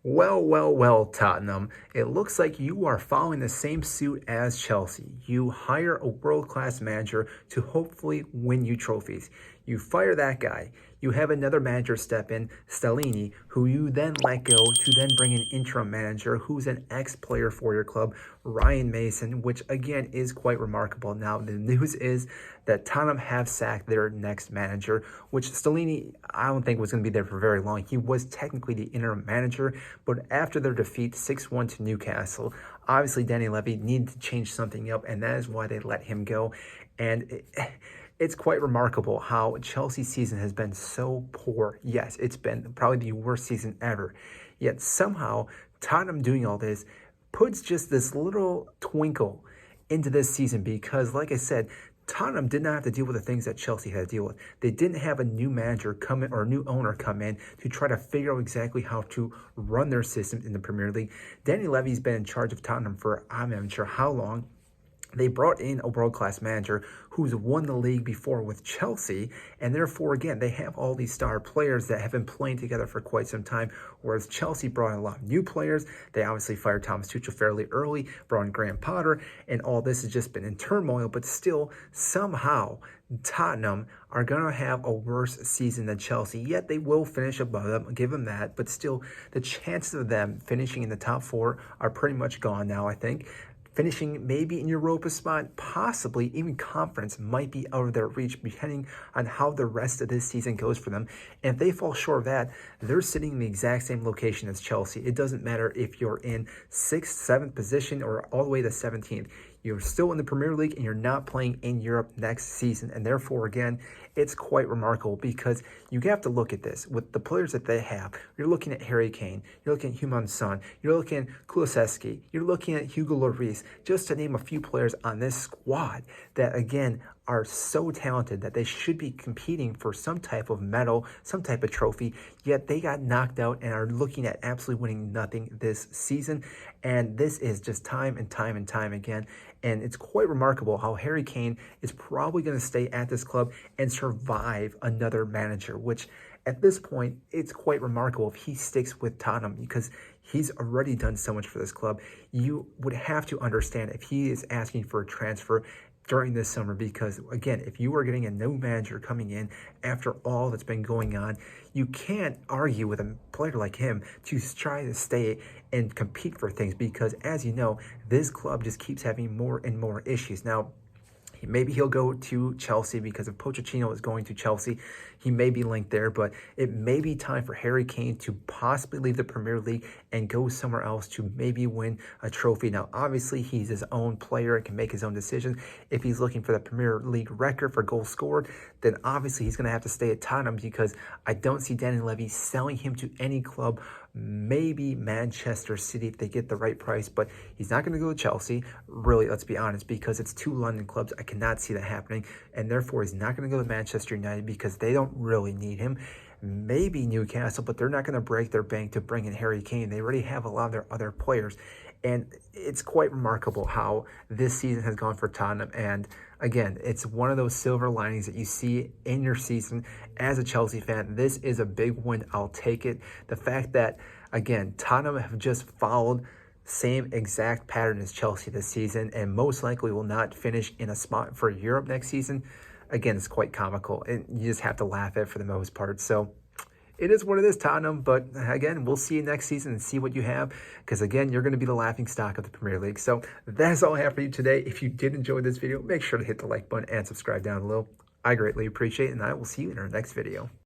Well, Tottenham. It looks like you are following the same suit as Chelsea. You hire a world-class manager to hopefully win you trophies. You fire that guy. You have another manager step in, Stellini, who you then let go to then bring an interim manager who's an ex-player for your club, Ryan Mason, which again is quite remarkable. Now, the news is that Tottenham have sacked their next manager, which Stellini, I don't think was going to be there for very long. He was technically the interim manager, but after their defeat 6-1 to Newcastle, obviously Danny Levy needed to change something up, and that is why they let him go. And it's quite remarkable how Chelsea's season has been so poor. Yes, it's been probably the worst season ever. Yet somehow Tottenham doing all this puts just this little twinkle into this season because, like I said, Tottenham did not have to deal with the things that Chelsea had to deal with. They didn't have a new manager come in or a new owner come in to try to figure out exactly how to run their system in the Premier League. Danny Levy's been in charge of Tottenham for I'm not even sure how long. They brought in a world-class manager who's won the league before with Chelsea, and therefore, again, they have all these star players that have been playing together for quite some time, whereas Chelsea brought in a lot of new players. They obviously fired Thomas Tuchel fairly early, brought in Graham Potter, and all this has just been in turmoil, but still, somehow, Tottenham are going to have a worse season than Chelsea, yet they will finish above them, give them that, but still, the chances of them finishing in the top four are pretty much gone now, I think. Finishing maybe in Europa spot, possibly even conference might be out of their reach depending on how the rest of this season goes for them. And if they fall short of that, they're sitting in the exact same location as Chelsea. It doesn't matter if you're in 6th, 7th position or all the way to 17th. You're still in the Premier League and you're not playing in Europe next season. And therefore, again, it's quite remarkable because you have to look at this. With the players that they have, you're looking at Harry Kane, you're looking at Heung-min Son, you're looking at Kulusevski, you're looking at Hugo Lloris, just to name a few players on this squad that, again, are so talented that they should be competing for some type of medal, some type of trophy, yet they got knocked out and are looking at absolutely winning nothing this season. And this is just time and time again. And it's quite remarkable how Harry Kane is probably going to stay at this club and survive another manager, which at this point, it's quite remarkable if he sticks with Tottenham because he's already done so much for this club. You would have to understand if he is asking for a transfer during this summer because, again, if you are getting a new manager coming in after all that's been going on, you can't argue with a player like him to try to stay and compete for things because, as you know, this club just keeps having more and more issues. Now, maybe he'll go to Chelsea because if Pochettino is going to Chelsea, he may be linked there, but it may be time for Harry Kane to possibly leave the Premier League and go somewhere else to maybe win a trophy. Now, obviously, he's his own player and can make his own decisions. If he's looking for the Premier League record for goals scored, then obviously he's going to have to stay at Tottenham because I don't see Danny Levy selling him to any club, maybe Manchester City if they get the right price, but he's not going to go to Chelsea, really, let's be honest, because it's two London clubs. I cannot see that happening, and therefore he's not going to go to Manchester United because they don't really need him. Maybe Newcastle, but they're not going to break their bank to bring in Harry Kane. They already have a lot of their other players, and it's quite remarkable how this season has gone for Tottenham. And again, it's one of those silver linings that you see in your season as a Chelsea fan. This is a big win. I'll take it. The fact that, again, Tottenham have just followed same exact pattern as Chelsea this season and most likely will not finish in a spot for Europe next season. Again, it's quite comical and you just have to laugh at it for the most part. So it is what it is, Tottenham, but again, we'll see you next season and see what you have because, again, you're going to be the laughing stock of the Premier League. So that's all I have for you today. If you did enjoy this video, make sure to hit the like button and subscribe down below. I greatly appreciate it, and I will see you in our next video.